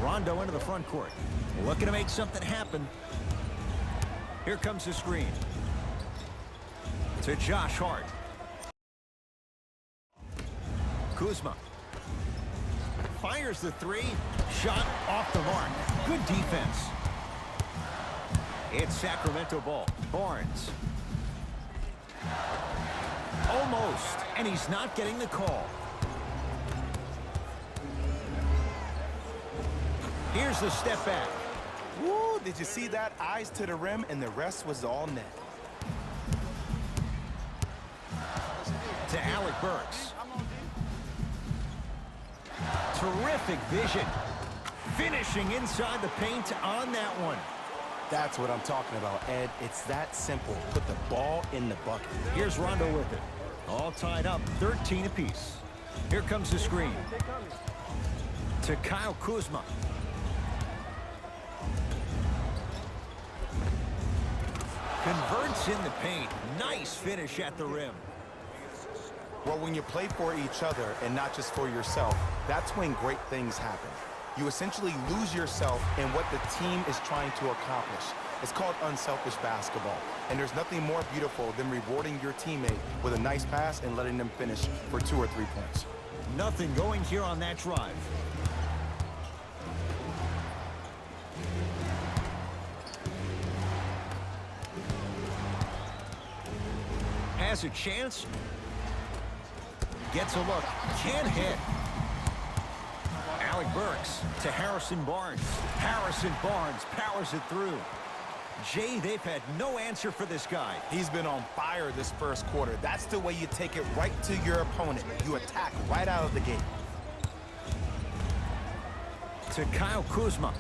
Rondo into the front court. Looking to make something happen. Here comes the screen. To Josh Hart. Kuzma. Fires the three. Shot off the mark. Good defense. It's Sacramento ball. Barnes. Almost. And he's not getting the call. Here's the step back. Woo, did you see that? Eyes to the rim, and the rest was all net. To Alec Burks. Terrific vision. Finishing inside the paint on that one. That's what I'm talking about, Ed. It's that simple. Put the ball in the bucket. Here's Rondo with it. All tied up, 13 apiece. Here comes the screen. To Kyle Kuzma. Converts in the paint. Nice finish at the rim. Well, when you play for each other and not just for yourself, that's when great things happen. You essentially lose yourself in what the team is trying to accomplish. It's called unselfish basketball. And there's nothing more beautiful than rewarding your teammate with a nice pass and letting them finish for 2 or 3 points. Nothing going here on that drive. Has a chance. Gets a look. Can't hit. Alec Burks to Harrison Barnes. Harrison Barnes powers it through. Jay, they've had no answer for this guy. He's been on fire this first quarter. That's the way you take it right to your opponent. You attack right out of the gate. To Kyle Kuzma.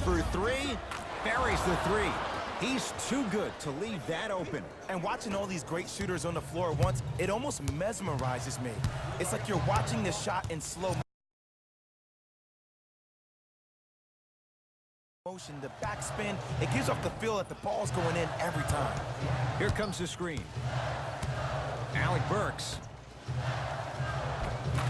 For three. Buries the three. He's too good to leave that open. And watching all these great shooters on the floor at once, it almost mesmerizes me. It's like you're watching the shot in slow motion. The backspin, it gives off the feel that the ball's going in every time. Here comes the screen. Alec Burks.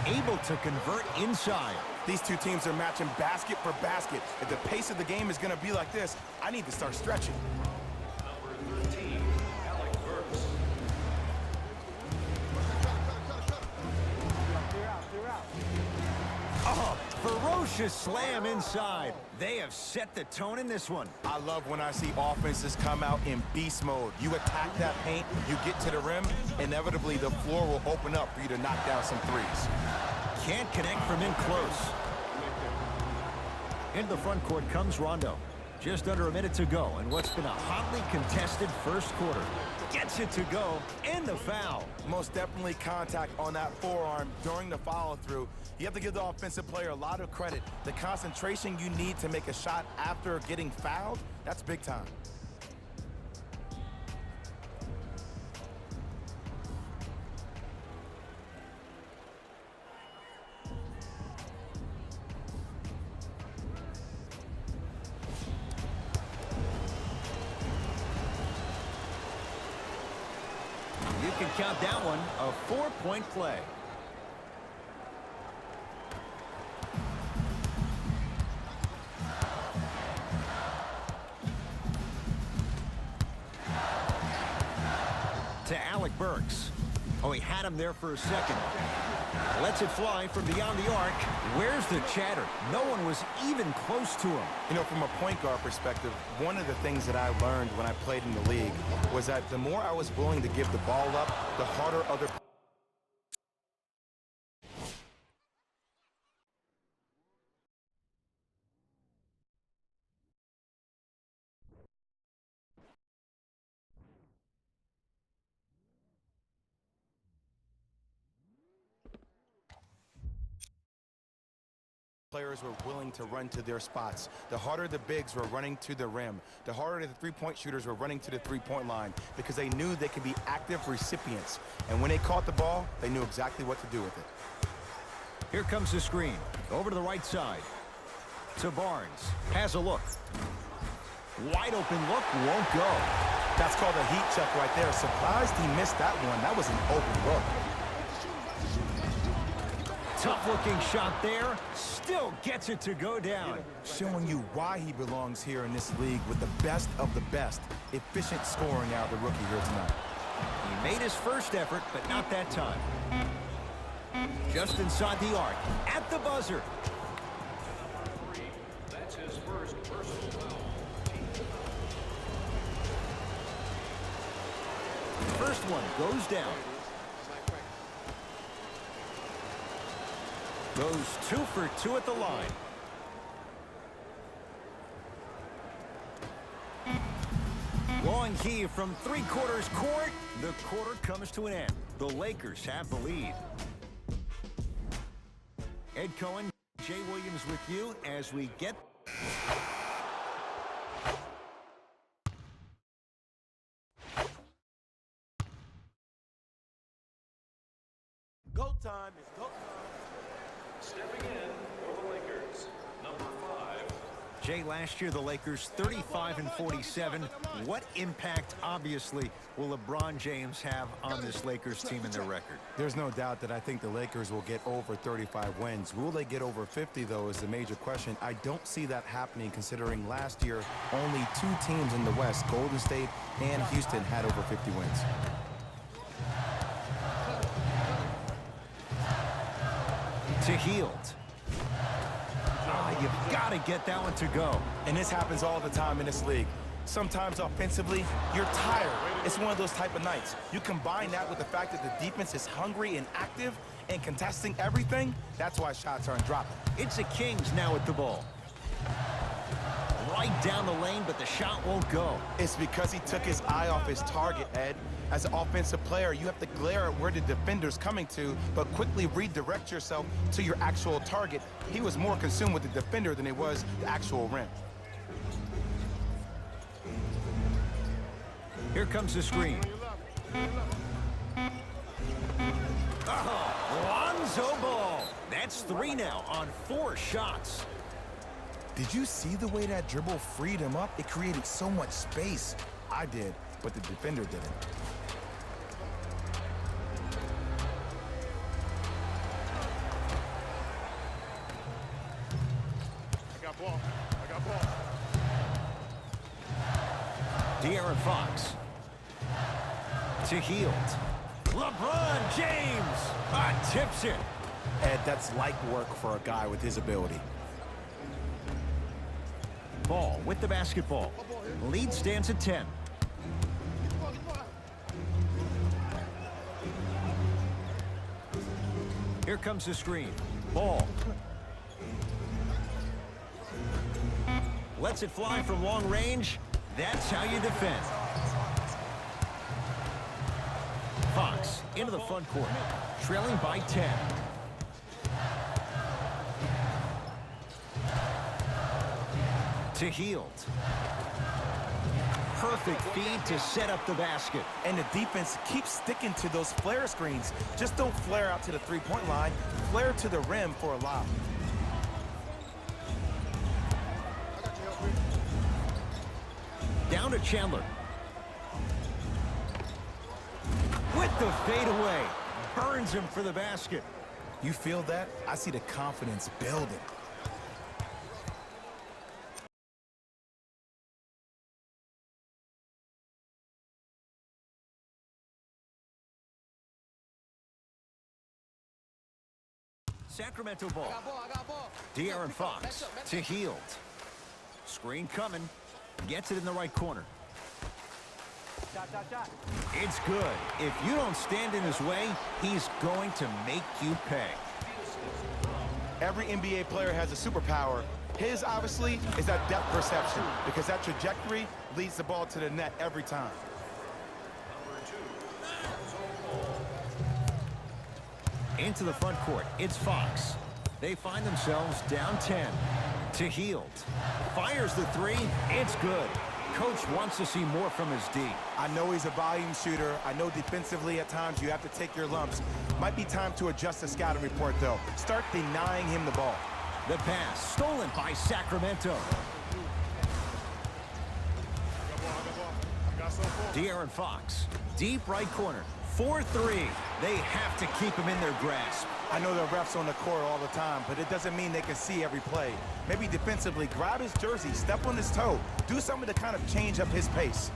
Able to convert inside. These two teams are matching basket for basket. If the pace of the game is going to be like this, I need to start stretching. Number 13, Alec Burks. Oh, ferocious slam inside. They have set the tone in this one. I love when I see offenses come out in beast mode. You attack that paint, you get to the rim, inevitably the floor will open up for you to knock down some threes. Can't connect from in close. Into the front court comes Rondo. Just under a minute to go in what's been a hotly contested first quarter. Gets it to go, and the foul. Most definitely contact on that forearm during the follow-through. You have to give the offensive player a lot of credit. The concentration you need to make a shot after getting fouled, that's big time. You can count that one a 4-point play. To Alec Burks. Oh, he had him there for a second. Lets it fly from beyond the arc. Where's the chatter? No one was even close to him. You know, from a point guard perspective, one of the things that I learned when I played in the league was that the more I was willing to give the ball up, the harder other players were willing to run to their spots. The harder the bigs were running to the rim, the harder the three-point shooters were running to the three-point line because they knew they could be active recipients. And when they caught the ball, they knew exactly what to do with it. Here comes the screen. Over to the right side. To Barnes. Has a look. Wide open look. Won't go. That's called a heat check right there. Surprised he missed that one. That was an open look. Tough-looking shot there. Still gets it to go down. Showing you why he belongs here in this league with the best of the best. Efficient scoring out of the rookie here tonight. He made his first effort, but not that time. Just inside the arc, at the buzzer. That's his first personal foul. First one goes down. Goes 2 for 2 at the line. Long heave from three-quarters court. The quarter comes to an end. The Lakers have the lead. Ed Cohen, Jay Williams with you as we get... Go time is go time. Stepping in for the Lakers, number 5. Jay, last year the Lakers 35-47. What impact, obviously, will LeBron James have on this Lakers team and their record? There's no doubt that I think the Lakers will get over 35 wins. Will they get over 50, though, is the major question. I don't see that happening, considering last year only 2 teams in the West, Golden State and Houston, had over 50 wins. To Hield. You've got to get that one to go. And this happens all the time in this league. Sometimes offensively, you're tired. It's one of those type of nights. You combine that with the fact that the defense is hungry and active and contesting everything, that's why shots aren't dropping. It's the Kings now with the ball. Right down the lane, but the shot won't go. It's because he took his eye off his target, Ed. As an offensive player, you have to glare at where the defender's coming to, but quickly redirect yourself to your actual target. He was more consumed with the defender than he was the actual rim. Here comes the screen. Oh, Lonzo Ball. That's 3 now on 4 shots. Did you see the way that dribble freed him up? It created so much space. I did, but the defender didn't. I got ball. De'Aaron Fox. To Hield. LeBron James tips it. Ed, that's light work for a guy with his ability. Ball with the basketball. Lead stands at 10. Here comes the screen. Ball. Lets it fly from long range. That's how you defend. Fox into the front court. Trailing by 10. To Hield. Perfect feed to set up the basket. And the defense keeps sticking to those flare screens. Just don't flare out to the three-point line. Flare to the rim for a lob. Down to Chandler. With the fadeaway. Burns him for the basket. You feel that? I see the confidence building. Sacramento ball. De'Aaron Fox to Hield. Screen coming. Gets it in the right corner. It's good. If you don't stand in his way, he's going to make you pay. Every NBA player has a superpower. His, obviously, is that depth perception, because that trajectory leads the ball to the net every time. Into the front court, it's Fox. They find themselves down 10. To Hield. Fires the 3. It's good. Coach wants to see more from his D. I know he's a volume shooter. I know defensively at times you have to take your lumps. Might be time to adjust the scouting report, though. Start denying him the ball. The pass stolen by Sacramento. De'Aaron Fox. Deep right corner. 4-3. They have to keep him in their grasp. I know there are refs on the court all the time, but it doesn't mean they can see every play. Maybe defensively, grab his jersey, step on his toe, do something to kind of change up his pace.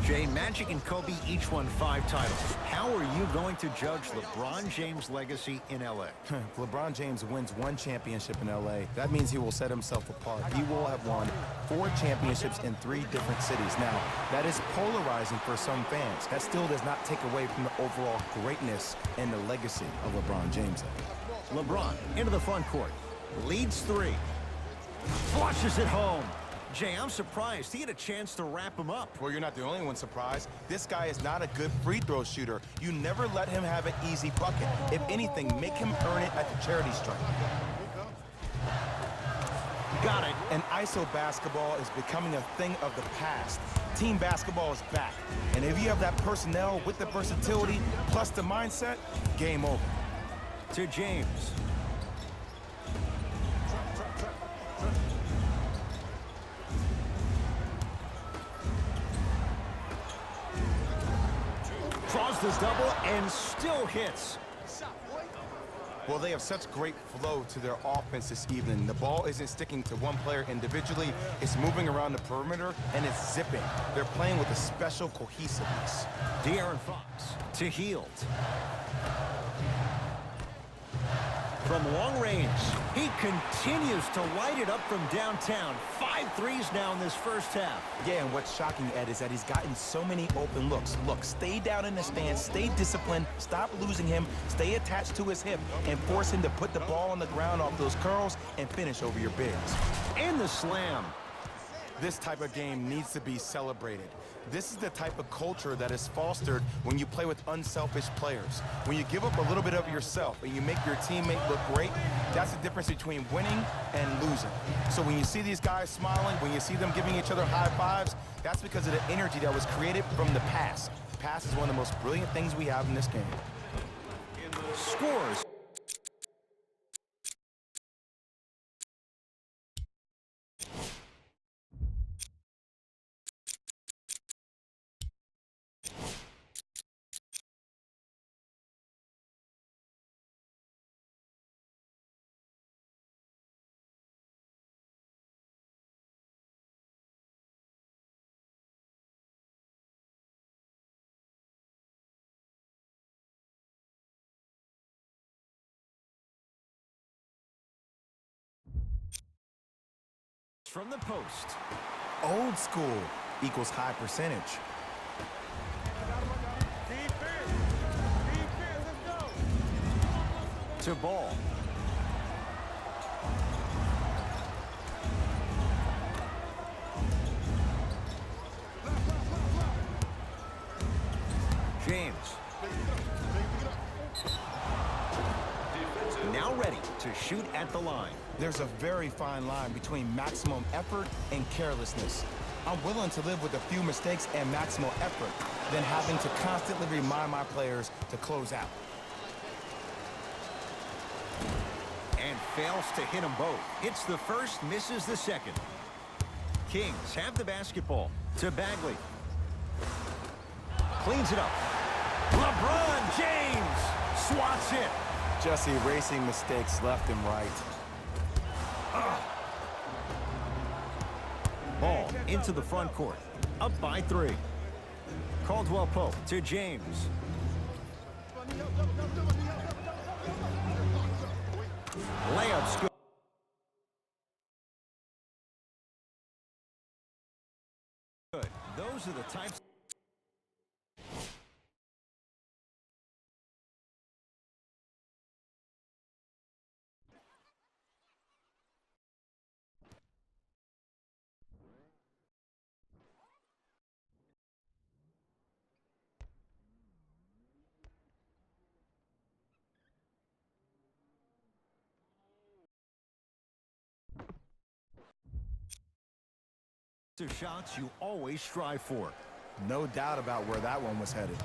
Jay, Magic and Kobe each won 5 titles. How are you going to judge LeBron James' legacy in L.A.? If LeBron James wins 1 championship in L.A., that means he will set himself apart. He will have won 4 championships in 3 different cities. Now, that is polarizing for some fans. That still does not take away from the overall greatness and the legacy of LeBron James. LeBron into the front court. Leads 3. Flushes it home. Jay, I'm surprised he had a chance to wrap him up. Well, you're not the only one surprised. This guy is not a good free throw shooter. You never let him have an easy bucket. If anything, make him earn it at the charity stripe. Got it. And ISO basketball is becoming a thing of the past. Team basketball is back. And if you have that personnel with the versatility plus the mindset, game over. To James. Draws the double and still hits. Well, they have such great flow to their offense this evening. The ball isn't sticking to one player individually. It's moving around the perimeter, and it's zipping. They're playing with a special cohesiveness. De'Aaron Fox to Hield. From long range, he continues to light it up from downtown. 5 threes now in this first half. Yeah, and what's shocking, Ed, is that he's gotten so many open looks. Look, stay down in the stance, stay disciplined, stop losing him, stay attached to his hip, and force him to put the ball on the ground off those curls and finish over your bigs. And the slam. This type of game needs to be celebrated. This is the type of culture that is fostered when you play with unselfish players. When you give up a little bit of yourself and you make your teammate look great, that's the difference between winning and losing. So when you see these guys smiling, when you see them giving each other high fives, that's because of the energy that was created from the pass. The pass is one of the most brilliant things we have in this game. Scores. From the post. Old school equals high percentage. To Ball. James. Now ready to shoot at the line. There's a very fine line between maximum effort and carelessness. I'm willing to live with a few mistakes and maximal effort than having to constantly remind my players to close out. And fails to hit them both. Hits the first, misses the second. Kings have the basketball. To Bagley. Cleans it up. LeBron James swats it. Just erasing mistakes left and right. Ball into the front court. Up by 3. Caldwell Pope to James. Layup's good. Those are the types. Shots you always strive for. No doubt about where that one was headed.